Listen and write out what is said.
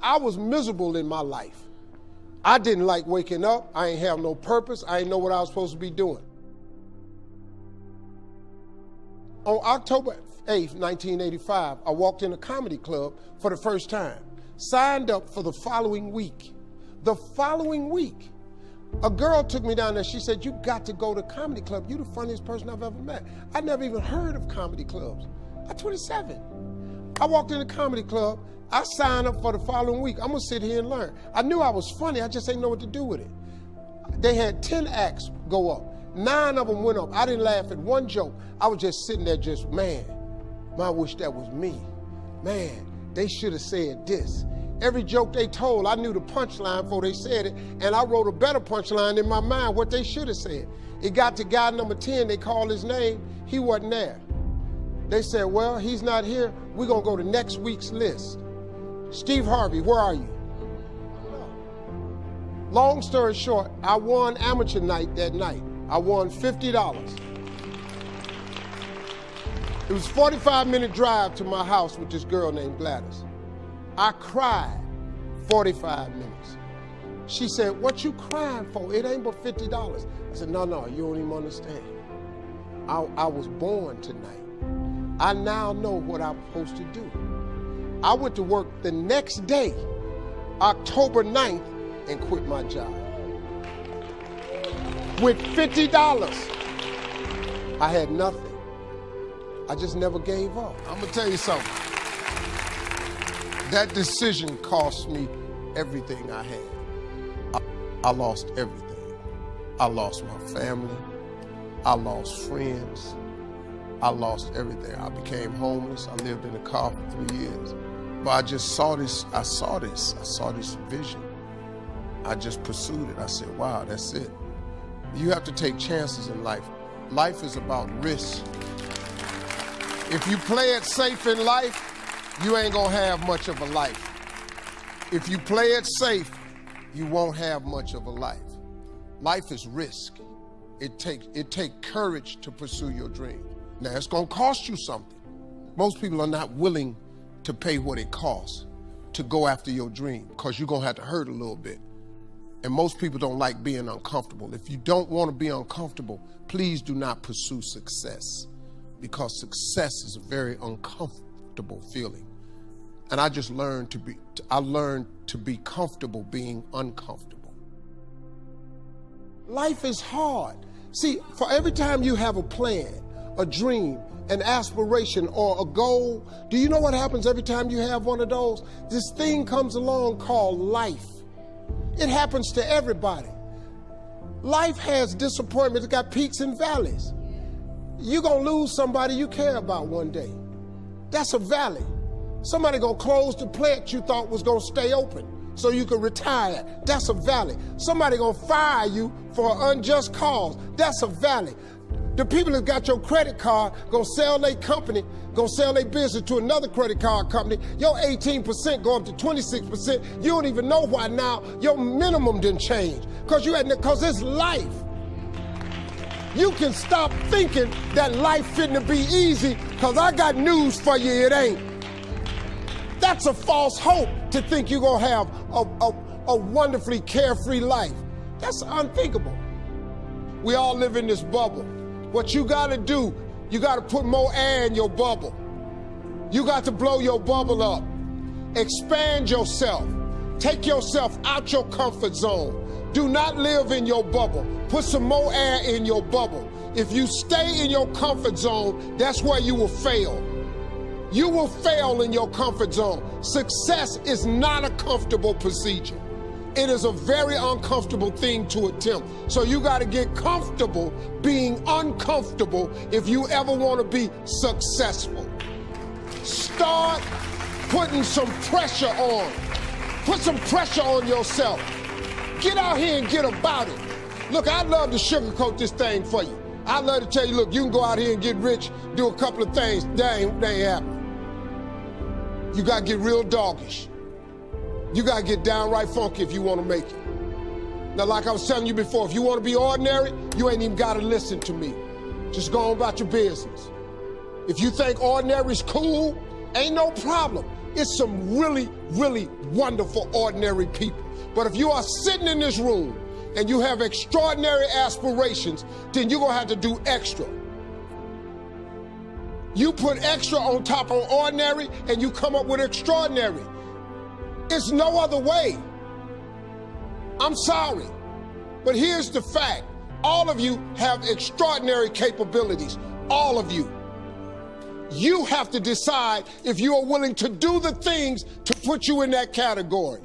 I was miserable in my life. I didn't like waking up. I ain't have no purpose. I ain't know what I was supposed to be doing. On October 8th, 1985, I walked in a comedy club for the first time. Signed up for the following week. The following week, a girl took me down there. She said, "You got to go to comedy club. You the funniest person I've ever met." I never even heard of comedy clubs. I'm 27. I walked in the comedy club. I signed up for the following week. I'm gonna sit here and learn. I knew I was funny. I just didn't know what to do with it. They had 10 acts go up. 9 of them went up. I didn't laugh at one joke. I was just sitting there just, man, I wish that was me. Man, they should have said this. Every joke they told, I knew the punchline before they said it, and I wrote a better punchline in my mind, what they should have said. It got to guy number 10, they called his name, he wasn't there. They said, well, he's not here, we're gonna go to next week's list. Steve Harvey, where are you? Long story short, I won amateur night that night. I won $50. It was a 45-minute drive to my house with this girl named Gladys. I cried 45 minutes. She said, "What you crying for? It ain't but $50. I said, no, you don't even understand. I was born tonight. I now know what I'm supposed to do. I went to work the next day, October 9th, and quit my job. With $50, I had nothing. I just never gave up. I'm gonna tell you something. That decision cost me everything I had. I lost everything. I lost my family. I lost friends. I lost everything. I became homeless. I lived in a car for 3 years. But I just saw this, I saw this vision. I just pursued it. I said, wow, that's it. You have to take chances in life. Life is about risk. If you play it safe in life, you ain't gonna have much of a life. If you play it safe, you won't have much of a life. Life is risk. It takes courage to pursue your dream. Now, it's gonna cost you something. Most people are not willing to pay what it costs to go after your dream, because you're gonna have to hurt a little bit. And most people don't like being uncomfortable. If you don't want to be uncomfortable, please do not pursue success, because success is a very uncomfortable feeling. And I just learned to be comfortable being uncomfortable. Life is hard. See, for every time you have a plan, a dream, an aspiration, or a goal, do you know what happens every time you have one of those? This thing comes along called life. It happens to everybody. Life has disappointments. It got peaks and valleys. You're gonna lose somebody you care about one day. That's a valley. Somebody gonna close the plant you thought was gonna stay open so you could retire. That's a valley. Somebody gonna fire you for an unjust cause. That's a valley. The people that got your credit card gonna sell their company, gonna sell their business to another credit card company. Your 18% go up to 26%. You don't even know why now. Your minimum didn't change because it's life. You can stop thinking that life fitting to be easy, because I got news for you, it ain't. That's a false hope to think you're gonna have a wonderfully carefree life. That's unthinkable. We all live in this bubble. What you gotta do, you gotta put more air in your bubble. You got to blow your bubble up. Expand yourself. Take yourself out your comfort zone. Do not live in your bubble. Put some more air in your bubble. If you stay in your comfort zone, that's where you will fail. You will fail in your comfort zone. Success is not a comfortable procedure. It is a very uncomfortable thing to attempt. So you got to get comfortable being uncomfortable if you ever want to be successful. Start putting some pressure on. Put some pressure on yourself. Get out here and get about it. Look, I'd love to sugarcoat this thing for you. I'd love to tell you, look, you can go out here and get rich, do a couple of things. That ain't happening. You got to get real doggish. You got to get downright funky if you want to make it. Now, like I was telling you before, if you want to be ordinary, you ain't even got to listen to me. Just go on about your business. If you think ordinary is cool, ain't no problem. It's some really, really wonderful, ordinary people. But if you are sitting in this room and you have extraordinary aspirations, then you're gonna have to do extra. You put extra on top of ordinary and you come up with extraordinary. It's no other way. I'm sorry, but here's the fact. All of you have extraordinary capabilities, all of you. You have to decide if you are willing to do the things to put you in that category.